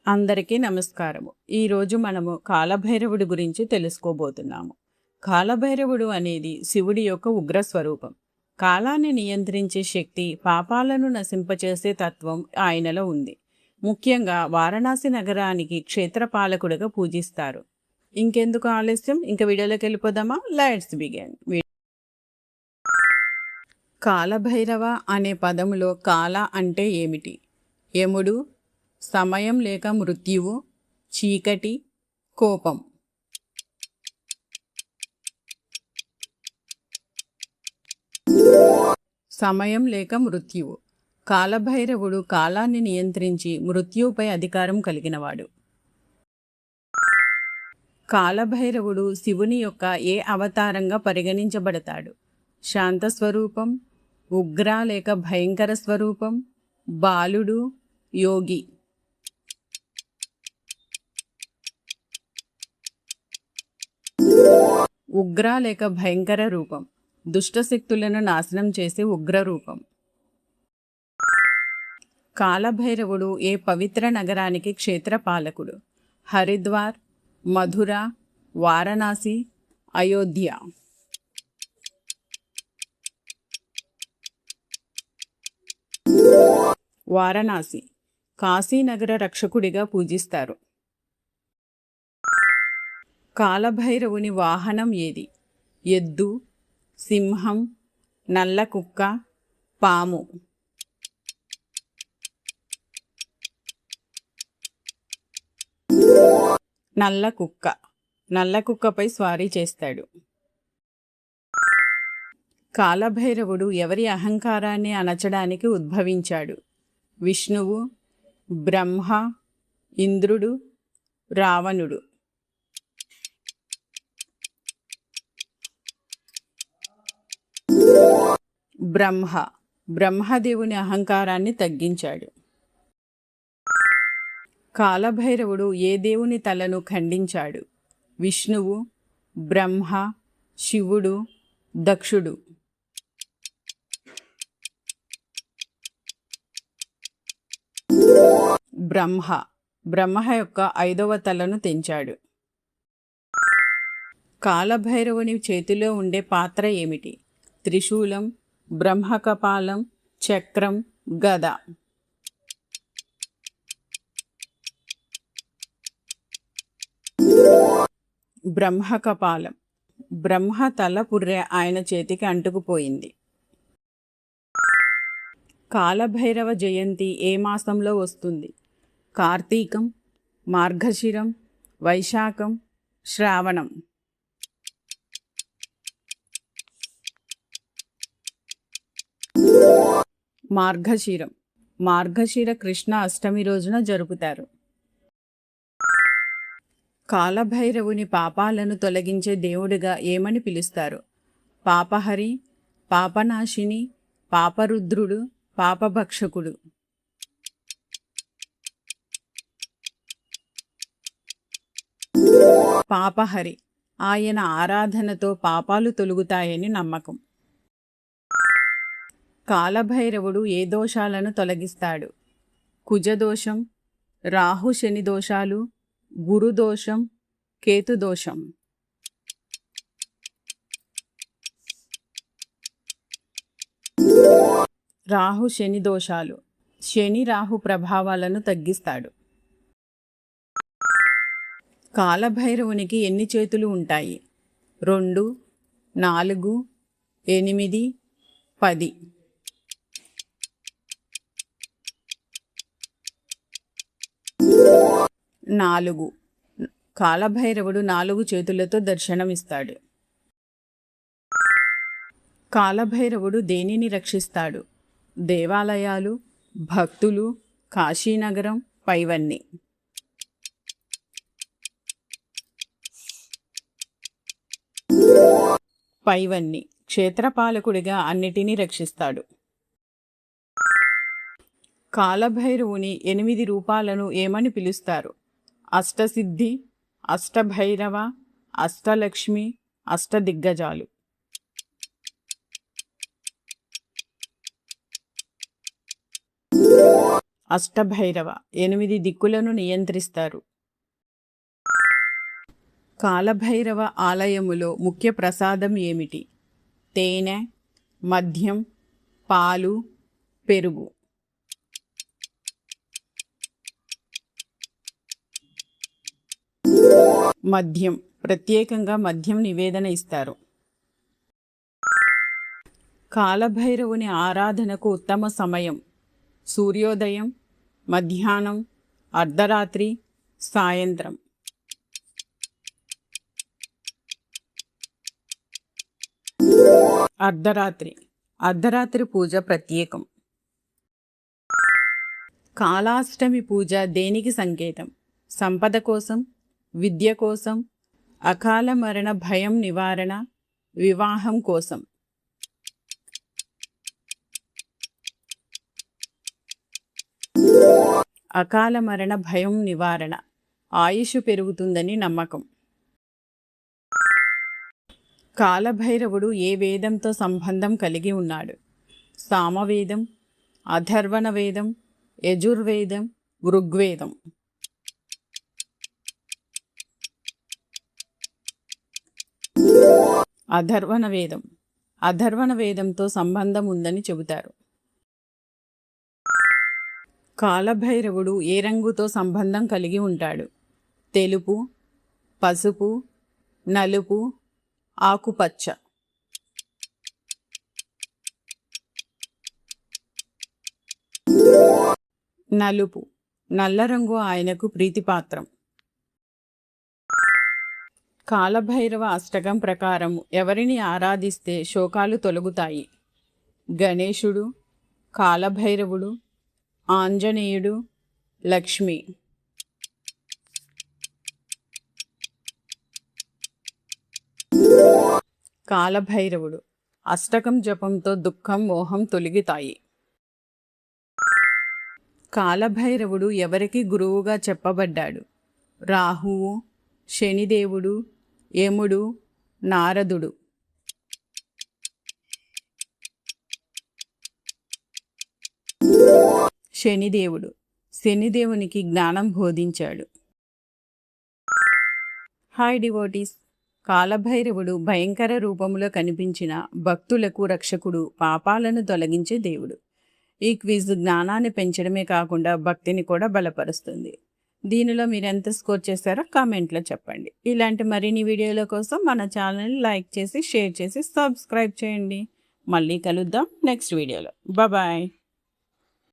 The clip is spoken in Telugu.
అందరికీ నమస్కారము. ఈరోజు మనము కాలభైరవుడి గురించి తెలుసుకోబోతున్నాము. కాలభైరవుడు అనేది శివుడి యొక్క ఉగ్రస్వరూపం. కాలాన్ని నియంత్రించే శక్తి, పాపాలను నశింపచేసే తత్వం ఆయనలో ఉంది. ముఖ్యంగా వారణాసి నగరానికి క్షేత్రపాలకుడిగా పూజిస్తారు. ఇంకెందుకు ఆలస్యం, ఇంక వీడియోలోకి వెళ్ళిపోదామా? Let's begin. కాలభైరవ అనే పదములో కాల అంటే ఏమిటి? యముడు, సమయం లేక మృత్యువు, చీకటి, కోపం. సమయం లేక మృత్యువు. కాలభైరవుడు కాలాన్ని నియంత్రించి మృత్యువుపై అధికారం కలిగినవాడు. కాలభైరవుడు శివుని యొక్క ఏ అవతారంగా పరిగణించబడతాడు? శాంతస్వరూపం, ఉగ్ర లేక భయంకర స్వరూపం, బాలుడు, యోగి. ఉగ్ర లేక భయంకర రూపం, దుష్టశక్తులను నాశనం చేసే ఉగ్ర రూపం. కాలభైరవుడు ఏ పవిత్ర నగరానికి క్షేత్రపాలకుడు? హరిద్వార్, మధుర, వారణాసి, అయోధ్య. వారణాసి కాశీనగర రక్షకుడిగా పూజిస్తారు. కాలభైరవుని వాహనం ఏది? ఎద్దు, సింహం, నల్ల కుక్క, పాము. నల్ల కుక్క. నల్ల కుక్కపై స్వారీ చేస్తాడు. కాలభైరవుడు ఎవరి అహంకారాన్ని అణచడానికి ఉద్భవించాడు? విష్ణువు, బ్రహ్మ, ఇంద్రుడు, రావణుడు. బ్రహ్మదేవుని అహంకారాన్ని తగ్గించాడు. కాలభైరవుడు ఏ దేవుని తలను ఖండించాడు? విష్ణువు, బ్రహ్మ, శివుడు, దక్షుడు. బ్రహ్మ యొక్క 5వ తలను తెంచాడు. కాలభైరవుని చేతిలో ఉండే పాత్ర ఏమిటి? త్రిశూలం, బ్రహ్మకపాలం, చక్రం, గద. బ్రహ్మకపాలం. బ్రహ్మ తల పుర్రె ఆయన చేతికి అంటుకుపోయింది. కాలభైరవ జయంతి ఏ మాసంలో వస్తుంది? కార్తీకం, మార్గశిరం, వైశాఖం, శ్రావణం. మార్గశిర కృష్ణ అష్టమి రోజున జరుపుతారు. కాలభైరవుని పాపాలను తొలగించే దేవుడిగా ఏమని పిలుస్తారు? పాపహరి, పాపనాశిని, పాపరుద్రుడు, పాపభక్షకుడు. పాపహరి. ఆయన ఆరాధనతో పాపాలు తొలగుతాయని నమ్మకం. కాలభైరవుడు ఏ దోషాలను తొలగిస్తాడు? కుజదోషం, రాహు శని దోషాలు, గురుదోషం, కేతుదోషం. రాహు శని దోషాలు. శని రాహు ప్రభావాలను తగ్గిస్తాడు. కాలభైరవునికి ఎన్ని చేతులు ఉంటాయి? 2, 4, 8, 10. 4. కాలభైరవుడు 4 చేతులతో దర్శనమిస్తాడు. కాలభైరవుడు దేనిని రక్షిస్తాడు? దేవాలయాలు, భక్తులు, కాశీనగరం, పైవన్నీ. పైవన్నీ. క్షేత్రపాలకుడిగా అన్నిటినీ రక్షిస్తాడు. కాలభైరవుని 8 రూపాలను ఏమని పిలుస్తారు? అష్టసిద్ధి, అష్టభైరవ, అష్టలక్ష్మి, అష్టదిగ్గజాలు. అష్టభైరవ 8 దిక్కులను నియంత్రిస్తారు. కాలభైరవ ఆలయములో ముఖ్య ప్రసాదం ఏమిటి? తేనె, మద్యం, పాలు, పెరుగు. మద్యం. ప్రత్యేకంగా మద్యం నివేదన ఇస్తారు. కాలభైరవుని ఆరాధనకు ఉత్తమ సమయం సూర్యోదయం, మధ్యాహ్నం, అర్ధరాత్రి, సాయంత్రం. అర్ధరాత్రి. అర్ధరాత్రి పూజ ప్రత్యేకం. కాలాష్టమి పూజ దేనికి సంకేతం? సంపద కోసం, విద్య కోసం, అకాల మరణ భయం నివారణ, వివాహం కోసం. అకాల మరణ భయం నివారణ, ఆయుష్ పెరుగుతుందని నమ్మకం. కాలభైరవుడు ఏ వేదంతో సంబంధం కలిగి ఉన్నాడు? సామవేదం, అథర్వణ వేదం, యజుర్వేదం, ఋగ్వేదం. అథర్వణ వేదం. అథర్వణ వేదంతో సంబంధం ఉందని చెబుతారు. కాలభైరవుడు ఏ రంగుతో సంబంధం కలిగి ఉంటాడు? తెలుపు, పసుపు, నలుపు, ఆకుపచ్చ. నలుపు. నల్ల రంగు ఆయనకు ప్రీతిపాత్రం. కాలభైరవ అష్టకం ప్రకారం ఎవరిని ఆరాధిస్తే శోకాలు తొలగుతాయి? గణేశుడు, కాలభైరవుడు, ఆంజనేయుడు, లక్ష్మి. కాలభైరవుడు. అష్టకం జపంతో దుఃఖం, మోహం తొలగుతాయి. కాలభైరవుడు ఎవరికి గురువుగా చెప్పబడ్డాడు? రాహువు, శనిదేవుడు, యముడు, నారదుడు. శనిదేవుడు. శనిదేవునికి జ్ఞానం బోధించాడు. Hi devotees. కాలభైరవుడు భయంకర రూపంలో కనిపించిన భక్తులకు రక్షకుడు, పాపాలను తొలగించే దేవుడు. ఈ క్విజ్ జ్ఞానాన్ని పెంచడమే కాకుండా భక్తిని కూడా బలపరుస్తుంది. దీనిలో మీరు ఎంత స్కోర్ చేశారో కామెంట్లో చెప్పండి. ఇలాంటి మరిన్ని వీడియోల కోసం మన ఛానల్ని లైక్ చేసి, షేర్ చేసి, సబ్స్క్రైబ్ చేయండి. మళ్ళీ కలుద్దాం నెక్స్ట్ వీడియోలో. బాయ్.